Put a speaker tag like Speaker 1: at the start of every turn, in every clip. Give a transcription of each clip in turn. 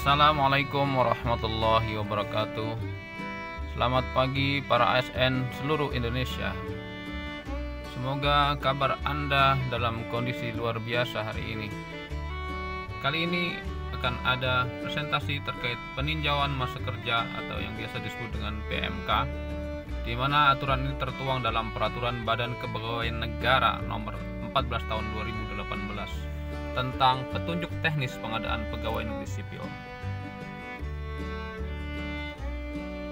Speaker 1: Assalamualaikum warahmatullahi wabarakatuh. Selamat pagi para ASN seluruh Indonesia. Semoga kabar Anda dalam kondisi luar biasa hari ini. Kali ini akan ada presentasi terkait peninjauan masa kerja atau yang biasa disebut dengan PMK, di mana aturan ini tertuang dalam Peraturan Badan Kepegawaian Negara Nomor 14 Tahun 2018 tentang petunjuk teknis pengadaan pegawai negeri sipil.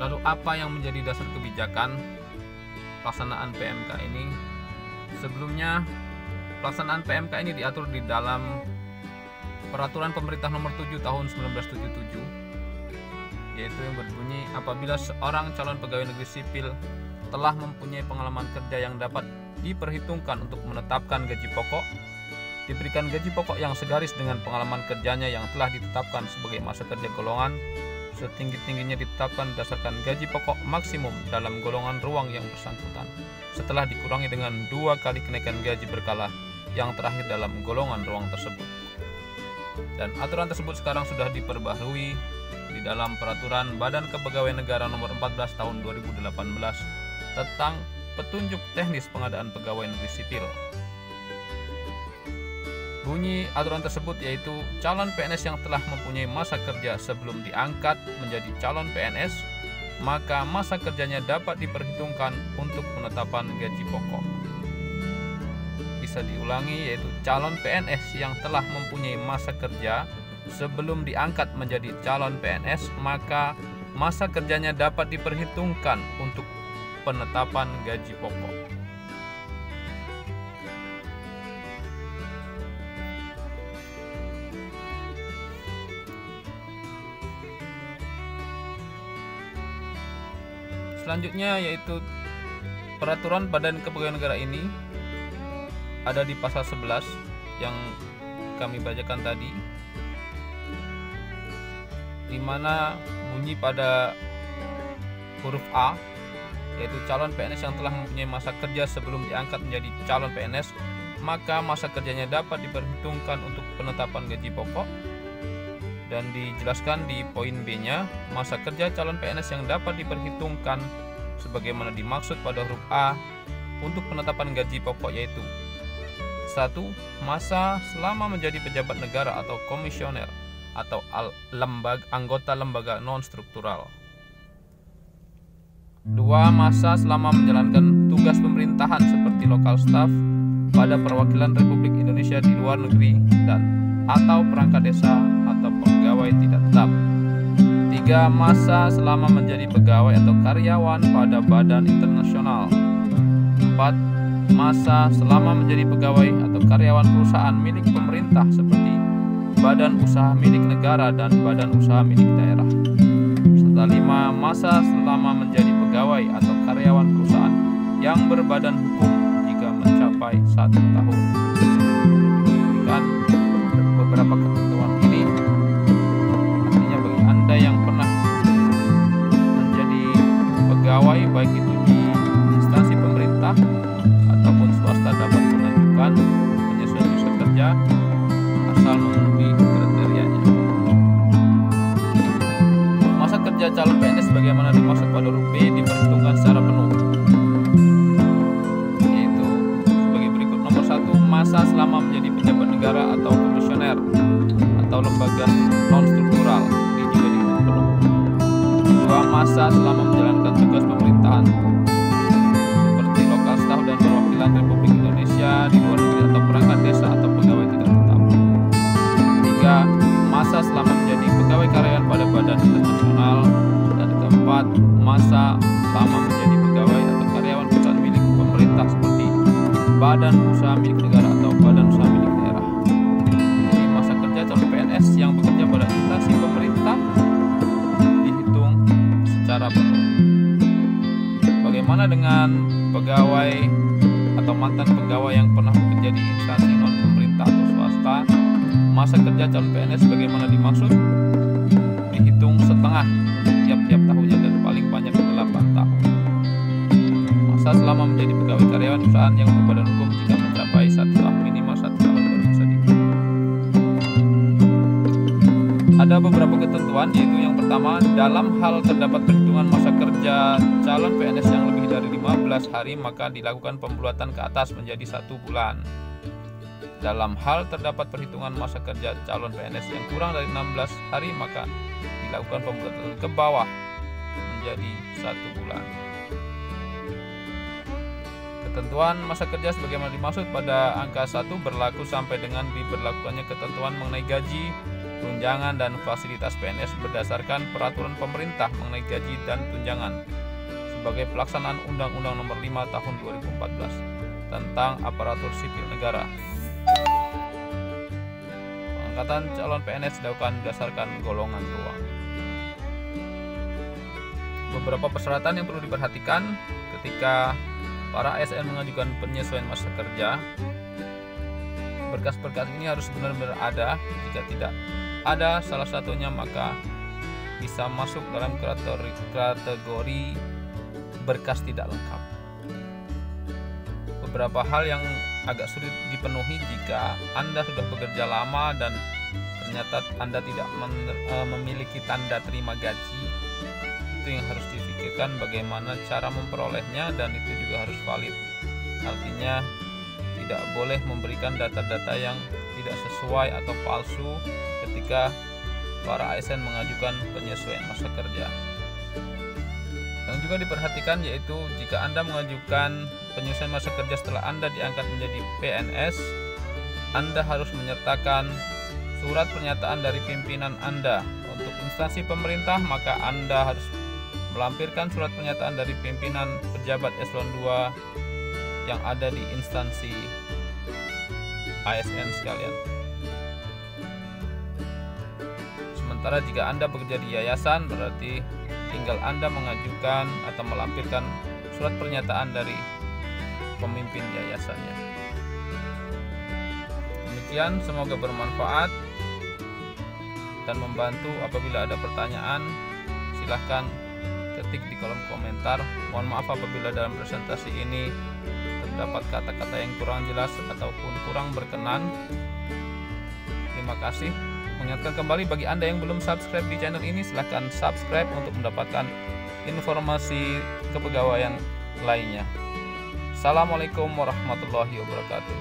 Speaker 1: Lalu apa yang menjadi dasar kebijakan pelaksanaan PMK ini? Sebelumnya, pelaksanaan PMK ini diatur di dalam Peraturan Pemerintah Nomor 7 Tahun 1977, yaitu yang berbunyi, apabila seorang calon pegawai negeri sipil telah mempunyai pengalaman kerja yang dapat diperhitungkan untuk menetapkan gaji pokok, diberikan gaji pokok yang segaris dengan pengalaman kerjanya yang telah ditetapkan sebagai masa kerja golongan, setinggi-tingginya ditetapkan berdasarkan gaji pokok maksimum dalam golongan ruang yang bersangkutan, setelah dikurangi dengan 2 kali kenaikan gaji berkala yang terakhir dalam golongan ruang tersebut. Dan aturan tersebut sekarang sudah diperbaharui di dalam Peraturan Badan Kepegawaian Negara Nomor 14 Tahun 2018 tentang petunjuk teknis pengadaan pegawai negeri sipil. Bunyi aturan tersebut yaitu calon PNS yang telah mempunyai masa kerja sebelum diangkat menjadi calon PNS, maka masa kerjanya dapat diperhitungkan untuk penetapan gaji pokok. Bisa diulangi, yaitu calon PNS yang telah mempunyai masa kerja sebelum diangkat menjadi calon PNS, maka masa kerjanya dapat diperhitungkan untuk penetapan gaji pokok. Selanjutnya yaitu Peraturan Badan Kepegawaian Negara ini ada di pasal 11 yang kami bacakan tadi, di mana bunyi pada huruf A, yaitu calon PNS yang telah mempunyai masa kerja sebelum diangkat menjadi calon PNS, maka masa kerjanya dapat diperhitungkan untuk penetapan gaji pokok. Dan dijelaskan di poin B-nya, masa kerja calon PNS yang dapat diperhitungkan sebagaimana dimaksud pada huruf A untuk penetapan gaji pokok yaitu 1. Masa selama menjadi pejabat negara atau komisioner atau anggota lembaga non-struktural. 2. Masa selama menjalankan tugas pemerintahan seperti lokal staf pada perwakilan Republik Indonesia di luar negeri dan atau perangkat desa atau pegawai tidak tetap. 3. Masa selama menjadi pegawai atau karyawan pada badan internasional. 4. Masa selama menjadi pegawai atau karyawan perusahaan milik pemerintah seperti badan usaha milik negara dan badan usaha milik daerah. Serta 5. Masa selama menjadi pegawai atau karyawan perusahaan yang berbadan hukum jika mencapai 1 tahun. Diberikan beberapa ketentuan ini artinya bagi Anda yang pernah menjadi pegawai baik itu di instansi pemerintah ataupun swasta dapat mengajukan penyesuaian usia kerja asal memenuhi kriterianya. Masa kerja calon PNS sebagaimana dimaksud pada huruf B diperhitungkan secara penuh, yaitu sebagai berikut. Nomor 1, masa selama menjadi pejabat negara atau komisioner atau lembaga non-struktural ini juga dihitung penuh. 2. Masa selama menjalankan tugas pemerintahan seperti lokal staf dan perwakilan Republik Indonesia di luar negeri atau perangkat desa atau pegawai tidak tetap. 3. Masa selama menjadi pegawai karyawan pada badan internasional. Dan keempat, masa selama menjadi pegawai atau karyawan perusahaan milik pemerintah seperti badan usaha milik negara atau badan usaha milik daerah. Jadi masa kerja calon PNS yang bekerja pada instansi pemerintah dihitung secara penuh. Bagaimana dengan pegawai atau mantan pegawai yang pernah bekerja di instansi non pemerintah atau swasta? Masa kerja calon PNS bagaimana dimaksud? Dihitung setengah tiap-tiap tahunnya dan paling banyak 8 tahun. Masa selama menjadi pegawai karyawan perusahaan yang berbadan hukum jika mencapai 1 tahun, minimal 1 tahun baru bisa dihitung. Ada beberapa ketentuan, yaitu yang pertama, dalam hal terdapat perhitungan masa kerja calon PNS yang lebih dari 15 hari, maka dilakukan pembulatan ke atas menjadi 1 bulan. Dalam hal terdapat perhitungan masa kerja calon PNS yang kurang dari 16 hari, maka dilakukan pembulatan ke bawah menjadi 1 bulan. Ketentuan masa kerja sebagaimana dimaksud pada angka 1 berlaku sampai dengan diberlakukannya ketentuan mengenai gaji, tunjangan, dan fasilitas PNS berdasarkan peraturan pemerintah mengenai gaji dan tunjangan sebagai pelaksanaan Undang-Undang Nomor 5 Tahun 2014 tentang aparatur sipil negara. Pengangkatan calon PNS dilakukan berdasarkan golongan ruang. Beberapa persyaratan yang perlu diperhatikan ketika para ASN mengajukan penyesuaian masa kerja. Berkas-berkas ini harus benar-benar ada. Jika tidak ada salah satunya, maka bisa masuk dalam kategori berkas tidak lengkap. Beberapa hal yang agak sulit dipenuhi jika Anda sudah bekerja lama dan ternyata Anda tidak memiliki tanda terima gaji. Itu yang harus difikirkan, bagaimana cara memperolehnya, dan itu juga harus valid. Artinya tidak boleh memberikan data-data yang tidak sesuai atau palsu ketika para ASN mengajukan penyesuaian masa kerja. Yang juga diperhatikan yaitu jika Anda mengajukan penyesuaian masa kerja setelah Anda diangkat menjadi PNS, Anda harus menyertakan surat pernyataan dari pimpinan Anda. Untuk instansi pemerintah, maka Anda harus melampirkan surat pernyataan dari pimpinan pejabat eselon 2 yang ada di instansi ASN sekalian. Sementara jika Anda bekerja di yayasan, berarti tinggal Anda mengajukan atau melampirkan surat pernyataan dari pemimpin yayasannya. Demikian, semoga bermanfaat dan membantu. Apabila ada pertanyaan, silahkan ketik di kolom komentar. Mohon maaf apabila dalam presentasi ini terdapat kata-kata yang kurang jelas ataupun kurang berkenan. Terima kasih. Mengingatkan kembali bagi Anda yang belum subscribe di channel ini, silahkan subscribe untuk mendapatkan informasi kepegawaian lainnya. Assalamualaikum warahmatullahi wabarakatuh.